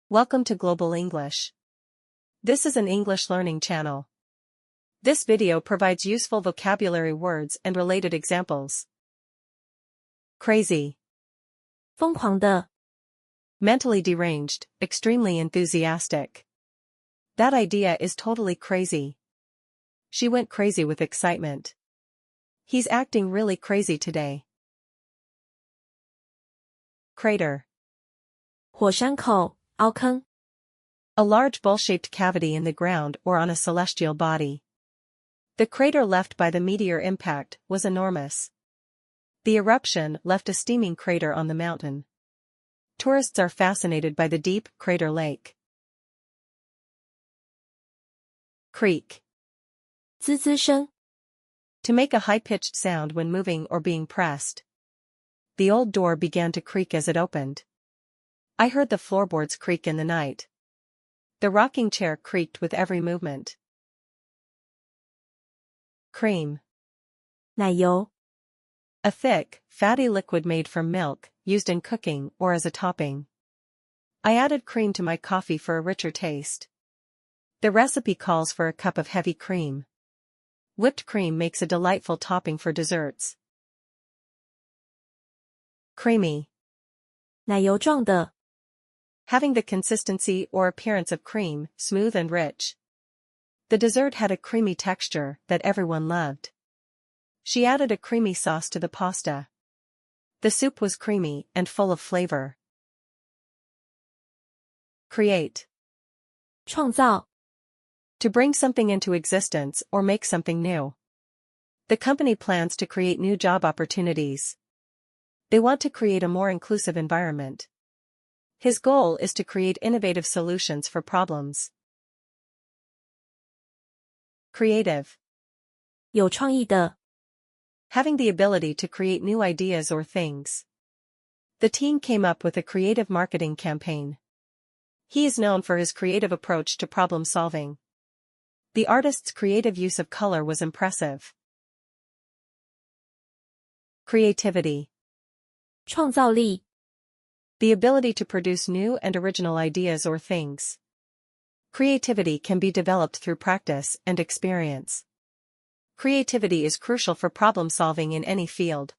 Welcome to Global English. This is an English learning channel. This video provides useful vocabulary words and related examples. Crazy. 疯狂的 Mentally deranged, extremely enthusiastic. That idea is totally crazy. She went crazy with excitement. He's acting really crazy today. Crater. 火山口凹坑 A large bowl-shaped cavity in the ground or on a celestial body. The crater left by the meteor impact was enormous. The eruption left a steaming crater on the mountain. Tourists are fascinated by the deep crater lake. Creak. 滋滋声 To make a high-pitched sound when moving or being pressed. The old door began to creak as it opened. I heard the floorboards creak in the night. The rocking chair creaked with every movement. Cream. 奶油 A thick, fatty liquid made from milk, used in cooking or as a topping. I added cream to my coffee for a richer taste. The recipe calls for a cup of heavy cream. Whipped cream makes a delightful topping for desserts. Creamy. 奶油状的 Having the consistency or appearance of cream, smooth and rich. The dessert had a creamy texture that everyone loved. She added a creamy sauce to the pasta. The soup was creamy and full of flavor. Create. 创造 To bring something into existence or make something new. The company plans to create new job opportunities. They want to create a more inclusive environment. His goal is to create innovative solutions for problems. Creative. 有创意的 Having the ability to create new ideas or things. The team came up with a creative marketing campaign. He is known for his creative approach to problem solving. The artist's creative use of color was impressive. Creativity. 创造力 The ability to produce new and original ideas or things. Creativity can be developed through practice and experience. Creativity is crucial for problem solving in any field.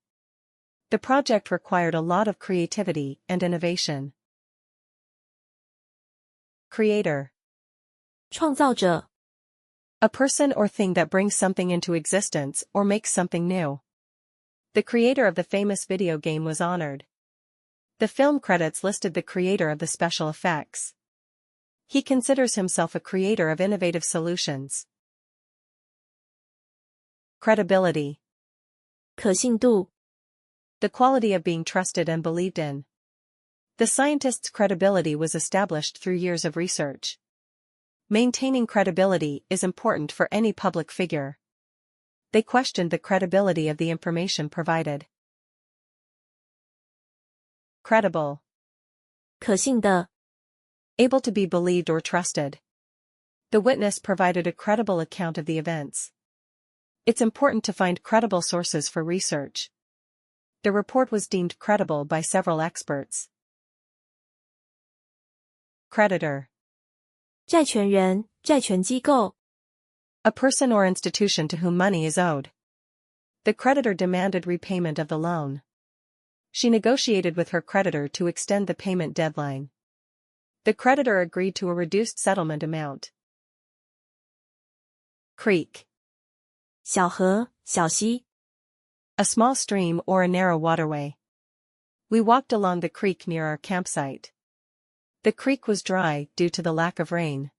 The project required a lot of creativity and innovation. Creator. 创造者 A person or thing that brings something into existence or makes something new. The creator of the famous video game was honored. The film credits listed the creator of the special effects. He considers himself a creator of innovative solutions. Credibility. 可信度 The quality of being trusted and believed in. The scientist's credibility was established through years of research. Maintaining credibility is important for any public figure. They questioned the credibility of the information provided. Credible. 可信的 Able to be believed or trusted. The witness provided a credible account of the events. It's important to find credible sources for research. The report was deemed credible by several experts. Creditor. 债权人债权机构 A person or institution to whom money is owed. The creditor demanded repayment of the loan. She negotiated with her creditor to extend the payment deadline. The creditor agreed to a reduced settlement amount. Creek. 小河小溪 A small stream or a narrow waterway. We walked along the creek near our campsite. The creek was dry due to the lack of rain.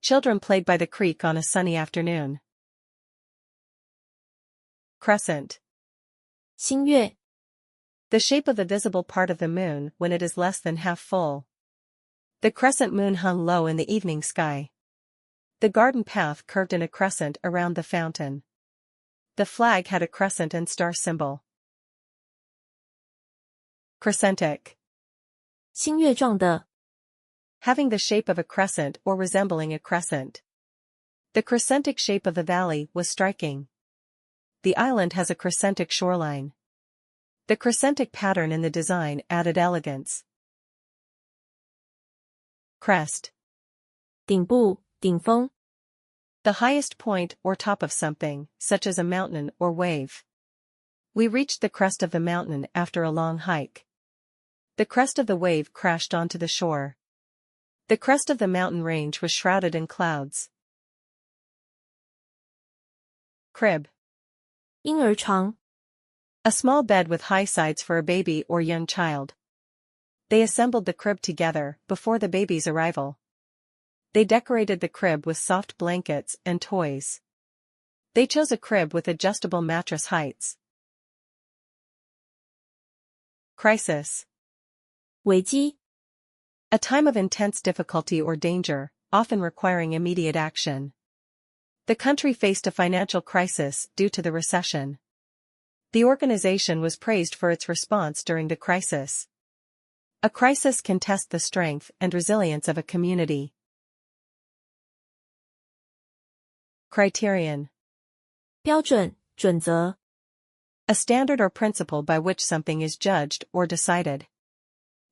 Children played by the creek on a sunny afternoon. Crescent. 新月 The shape of the visible part of the moon when it is less than half full. The crescent moon hung low in the evening sky. The garden path curved in a crescent around the fountain. The flag had a crescent and star symbol. Crescentic. 新月状的 Having the shape of a crescent or resembling a crescent. The crescentic shape of the valley was striking. The island has a crescentic shoreline. The crescentic pattern in the design added elegance. crest. 顶部，顶峰。The highest point or top of something, such as a mountain or wave. We reached the crest of the mountain after a long hike. The crest of the wave crashed onto the shore. The crest of the mountain range was shrouded in clouds. Crib. 婴儿床。A small bed with high sides for a baby or young child. They assembled the crib together before the baby's arrival. They decorated the crib with soft blankets and toys. They chose a crib with adjustable mattress heights. Crisis. 危机。A time of intense difficulty or danger, often requiring immediate action. The country faced a financial crisis due to the recession. The organization was praised for its response during the crisis. A crisis can test the strength and resilience of a community. Criterion. 标准，准则。A standard or principle by which something is judged or decided.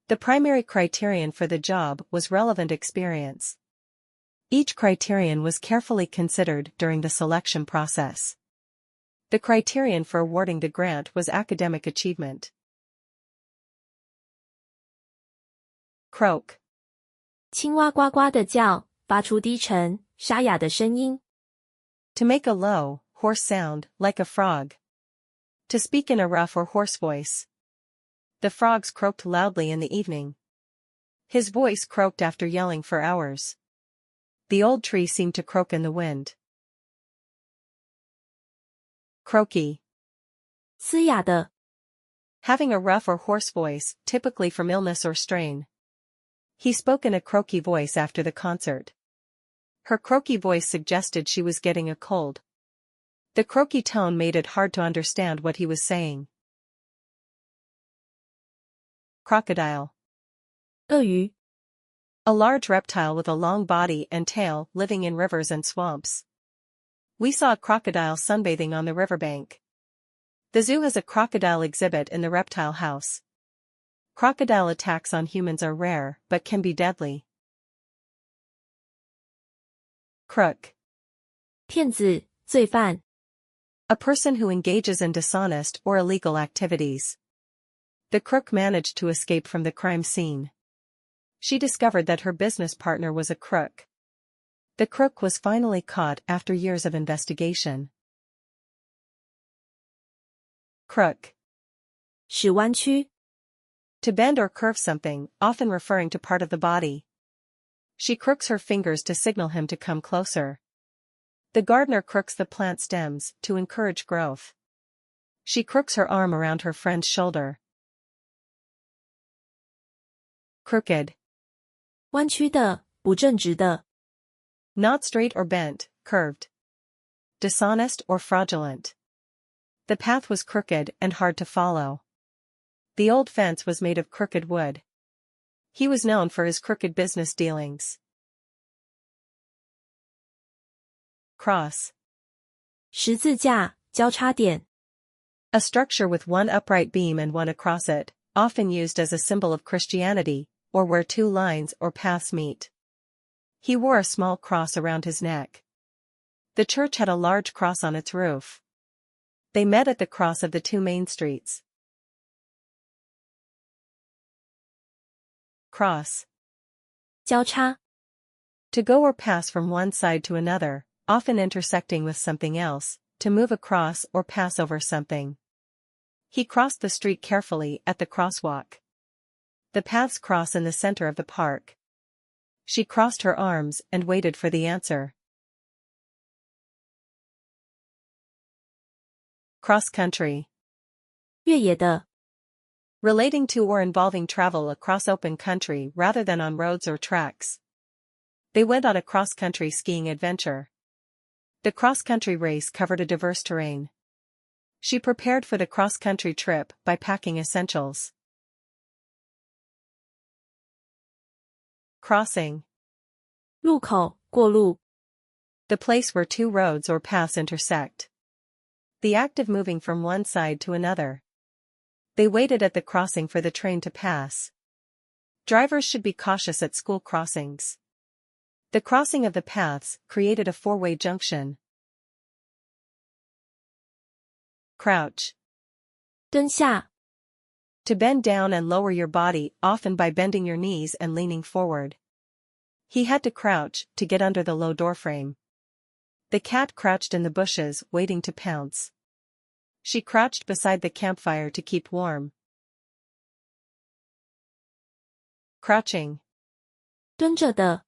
The primary criterion for the job was relevant experience. Each criterion was carefully considered during the selection process. The criterion for awarding the grant was academic achievement. Croak. 青蛙呱呱地叫，发出低沉、沙哑的声音。To make a low, hoarse sound, like a frog. To speak in a rough or hoarse voice. The frogs croaked loudly in the evening. His voice croaked after yelling for hours. The old tree seemed to croak in the wind. Croaky. 嘶哑的。Having a rough or hoarse voice, typically from illness or strain. He spoke in a croaky voice after the concert. Her croaky voice suggested she was getting a cold. The croaky tone made it hard to understand what he was saying. Crocodile. 鳄鱼。A large reptile with a long body and tail living in rivers and swamps. We saw a crocodile sunbathing on the riverbank. The zoo has a crocodile exhibit in the reptile house. Crocodile attacks on humans are rare, but can be deadly. Crook. 骗子，罪犯。A person who engages in dishonest or illegal activities. The crook managed to escape from the crime scene. She discovered that her business partner was a crook. The crook was finally caught after years of investigation. Crook. 使弯曲。To bend or curve something, often referring to part of the body. She crooks her fingers to signal him to come closer. The gardener crooks the plant stems to encourage growth. She crooks her arm around her friend's shoulder. Crooked. 弯曲的，不正直的。Not straight or bent, curved. Dishonest or fraudulent. The path was crooked and hard to follow. The old fence was made of crooked wood. He was known for his crooked business dealings. Cross. 十字架，交叉点。A structure with one upright beam and one across it, often used as a symbol of Christianity, or where two lines or paths meet. He wore a small cross around his neck. The church had a large cross on its roof. They met at the cross of the two main streets. Cross. 交叉。To go or pass from one side to another, often intersecting with something else, to move across or pass over something. He crossed the street carefully at the crosswalk. The paths cross in the center of the park. She crossed her arms and waited for the answer. Cross country. 越野的。Relating to or involving travel across open country rather than on roads or tracks. They went on a cross-country skiing adventure. The cross-country race covered a diverse terrain. She prepared for the cross-country trip by packing essentials. Crossing. 路口，过路。The place where two roads or paths intersect. The act of moving from one side to another. They waited at the crossing for the train to pass. Drivers should be cautious at school crossings. The crossing of the paths created a four-way junction. Crouch. 蹲下， To bend down and lower your body, often by bending your knees and leaning forward. He had to crouch to get under the low doorframe. The cat crouched in the bushes, waiting to pounce. She crouched beside the campfire to keep warm. Crouching. 蹲着的，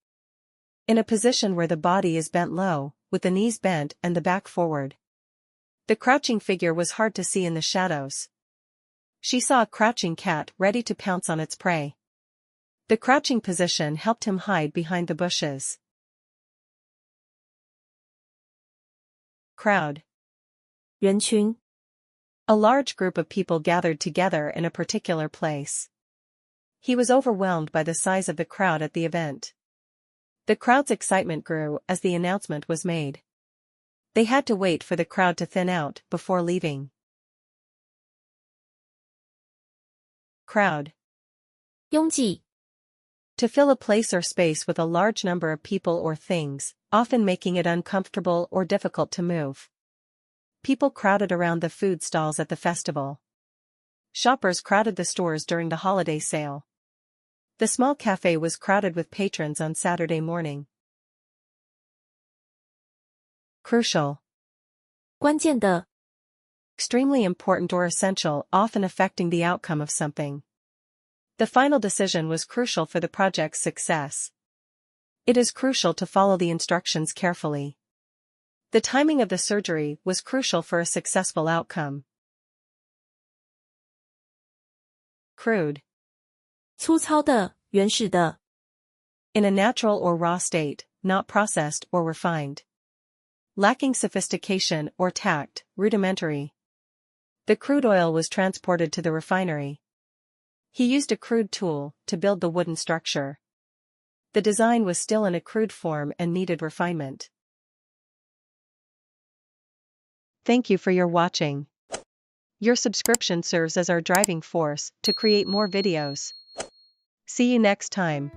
In a position where the body is bent low, with the knees bent and the back forward. The crouching figure was hard to see in the shadows. She saw a crouching cat ready to pounce on its prey. The crouching position helped him hide behind the bushes. Crowd. 人群， A large group of people gathered together in a particular place. He was overwhelmed by the size of the crowd at the event. The crowd's excitement grew as the announcement was made. They had to wait for the crowd to thin out before leaving. Crowd. 拥挤， To fill a place or space with a large number of people or things, often making it uncomfortable or difficult to move. People crowded around the food stalls at the festival. Shoppers crowded the stores during the holiday sale. The small cafe was crowded with patrons on Saturday morning. Crucial. 关键的， Extremely important or essential, often affecting the outcome of something. The final decision was crucial for the project's success. It is crucial to follow the instructions carefully. The timing of the surgery was crucial for a successful outcome. Crude. 粗糙的，原始的， In a natural or raw state, not processed or refined. Lacking sophistication or tact, rudimentary. The crude oil was transported to the refinery. He used a crude tool to build the wooden structure. The design was still in a crude form and needed refinement. Thank you for your watching. Your subscription serves as our driving force to create more videos. See you next time.